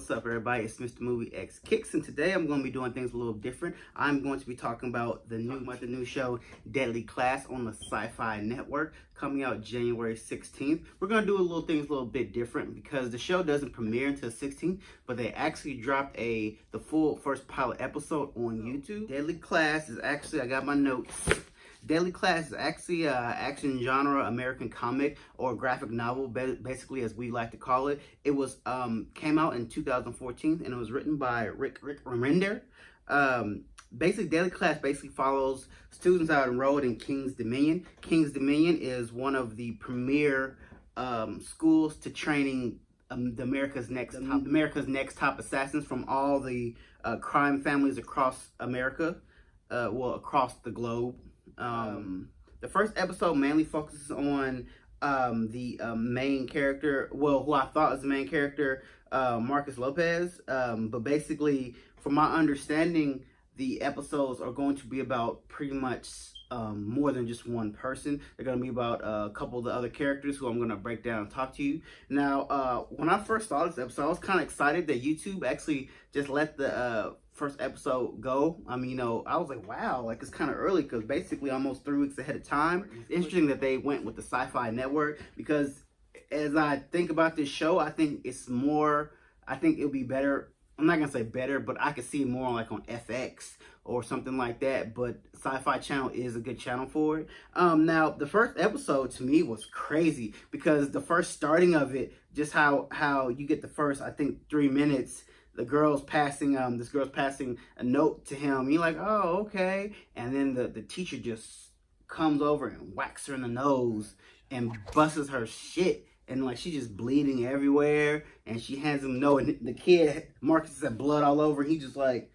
What's up, everybody? It's Mr. Movie X Kicks, and today I'm going to be doing things a little different. I'm going to be talking about the new show Deadly Class on the Sci-Fi Network, coming out January 16th. We're going to do things a little bit different because the show doesn't premiere until 16th, but they actually dropped the full first pilot episode on YouTube. Deadly Class is actually, I got my notes. Deadly Class is actually an action genre American comic or graphic novel, basically as we like to call it. It was came out in 2014 and it was written by Rick Remender. Basically, Deadly Class basically follows students that are enrolled in King's Dominion. King's Dominion is one of the premier schools to training America's next top assassins from all the crime families across America, across the globe. The first episode mainly focuses on the main character, who I thought was the main character, Marcus Lopez. But basically, from my understanding, the episodes are going to be about pretty much more than just one person. They're going to be about a couple of the other characters who I'm going to break down and talk to you. Now, when I first saw this episode, I was kind of excited that YouTube actually just let the first episode go. I mean, I was like, wow, like it's kind of early because basically almost 3 weeks ahead of time. It's interesting that they went with the Sci-Fi Network because as I think about this show, I think it'll be better. I'm not going to say better, but I could see it more like on FX or something like that. But Sci-Fi Channel is a good channel for it. Now, the first episode to me was crazy because the first starting of it, just how you get the first, I think, 3 minutes, this girl's passing a note to him. You're like, oh, okay. And then the teacher just comes over and whacks her in the nose and busts her shit. And like she's just bleeding everywhere. And she hands him a note. And the kid, Marcus, had blood all over. He just like,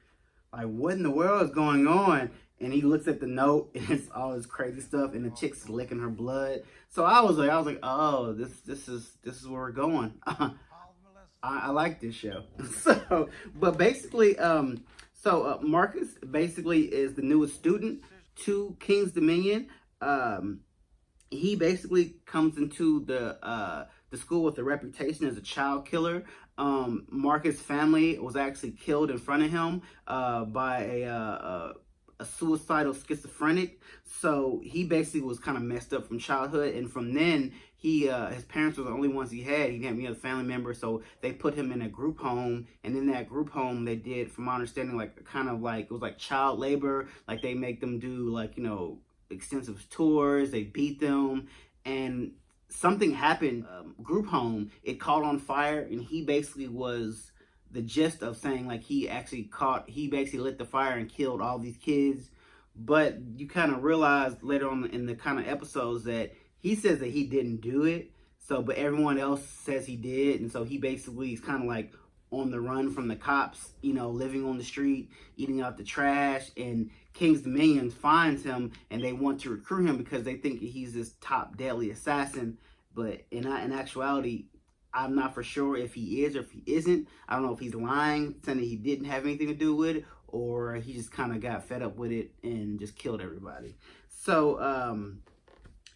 what in the world is going on? And he looks at the note and it's all this crazy stuff. And the chick's licking her blood. So I was like, oh, this is where we're going. I like this show. But basically, Marcus basically is the newest student to King's Dominion. He basically comes into the school with a reputation as a child killer. Marcus' family was actually killed in front of him by a suicidal schizophrenic. So he basically was kind of messed up from childhood, and from then his parents were the only ones he had. He didn't have any other family members, so they put him in a group home. And in that group home, they did, from my understanding, it was like child labor. Like they make them do extensive tours. They beat them, and something happened. Group home, it caught on fire, and he basically was the gist of saying he basically lit the fire and killed all these kids. But you kind of realize later on in the kind of episodes that he says that he didn't do it. But everyone else says he did. And so he basically is kind of like on the run from the cops, living on the street, eating out the trash. And King's Dominion finds him and they want to recruit him because they think he's this top deadly assassin. But in actuality, I'm not for sure if he is or if he isn't. I don't know if he's lying, saying that he didn't have anything to do with it, or he just kind of got fed up with it and just killed everybody. So,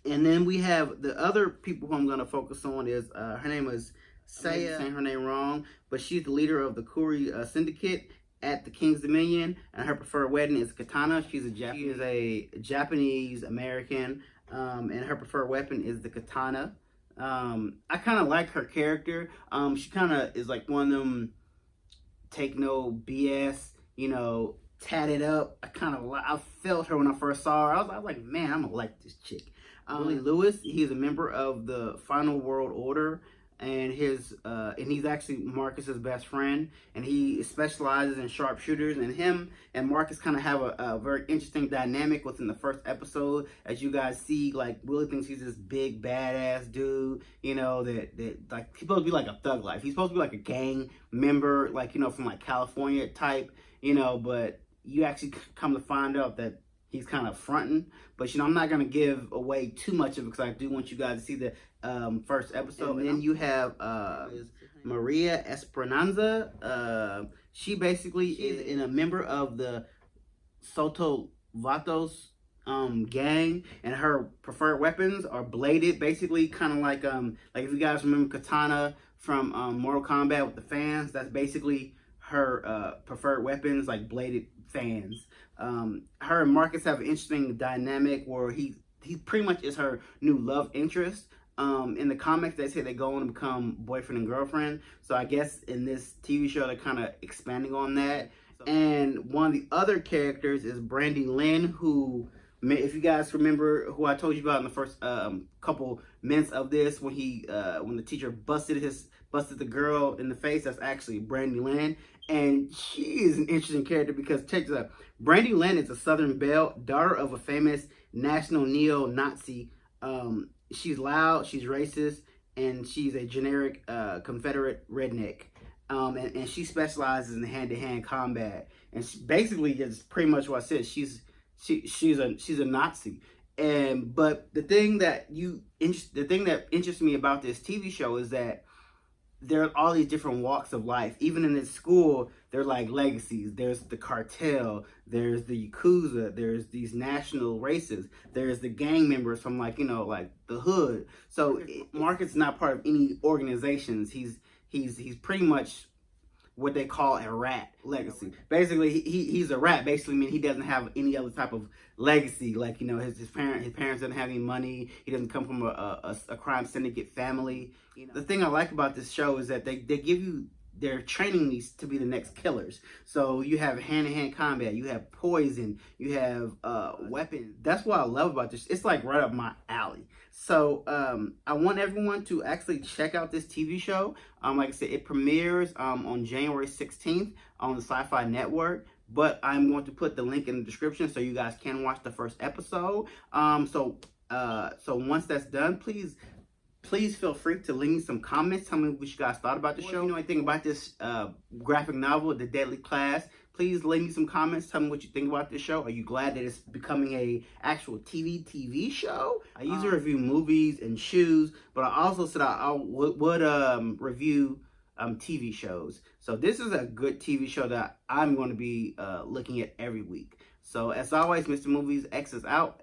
and then we have the other people who I'm going to focus on is, her name is Saya, saying her name wrong, but she's the leader of the Kuri Syndicate at the King's Dominion, and her preferred weapon is katana. She is a Japanese American, and her preferred weapon is the katana. I kind of like her character. She kind of is like one of them take no BS, tatted up. I felt her when I first saw her. I was like, man, I'm gonna like this chick. Willie Lewis, he's a member of the Final World Order, and he's actually Marcus's best friend, and he specializes in sharpshooters. And him and Marcus kind of have a very interesting dynamic within the first episode. As you guys see, Willie thinks he's this big badass dude, that he's supposed to be like a thug life. He's supposed to be like a gang member, from California type, but you actually come to find out that he's kind of fronting. But I'm not going to give away too much of it because I do want you guys to see the first episode. And then you have Maria Esperanza. She basically is a member of the Soto Vatos gang, and her preferred weapons are bladed, basically kind of like if you guys remember Katana from Mortal Kombat with the fans. That's basically her preferred weapons, like bladed fans. Her and Marcus have an interesting dynamic where he pretty much is her new love interest. In the comics, they say they go on to become boyfriend and girlfriend. So I guess in this TV show, they're kind of expanding on that. And one of the other characters is Brandy Lynn, who, if you guys remember, who I told you about in the first couple minutes of this, when the teacher busted the girl in the face, that's actually Brandy Lynn. And she is an interesting character because, check this out, Brandy Lynn is a Southern belle, daughter of a famous national neo-Nazi. She's loud, she's racist, and she's a generic Confederate redneck. And she specializes in hand-to-hand combat. And she basically is pretty much what I said. She's a Nazi. But the thing that interests me about this TV show is that there are all these different walks of life. Even in this school, there are like legacies. There's the cartel, there's the Yakuza, there's these national races, there's the gang members from like the hood. So Marcus is not part of any organizations. He's pretty much what they call a rat legacy. Basically, he's a rat. Basically, mean he doesn't have any other type of legacy. Like, his parents didn't have any money. He doesn't come from a crime syndicate family. The thing I like about this show is that they give you, they're training these to be the next killers. So you have hand-to-hand combat, you have poison, you have weapons. That's what I love about this. It's like right up my alley. So I want everyone to actually check out this TV show. Like I said, it premieres on January 16th on the Sci-Fi Network. But I'm going to put the link in the description so you guys can watch the first episode. So once that's done, please feel free to leave me some comments. Tell me what you guys thought about the show. If you know anything about this graphic novel, The Deadly Class, please leave me some comments. Tell me what you think about this show. Are you glad that it's becoming a actual TV show? I usually review movies and shoes, but I also said I would review TV shows. So this is a good TV show that I'm going to be looking at every week. So as always, Mr. Movies X is out.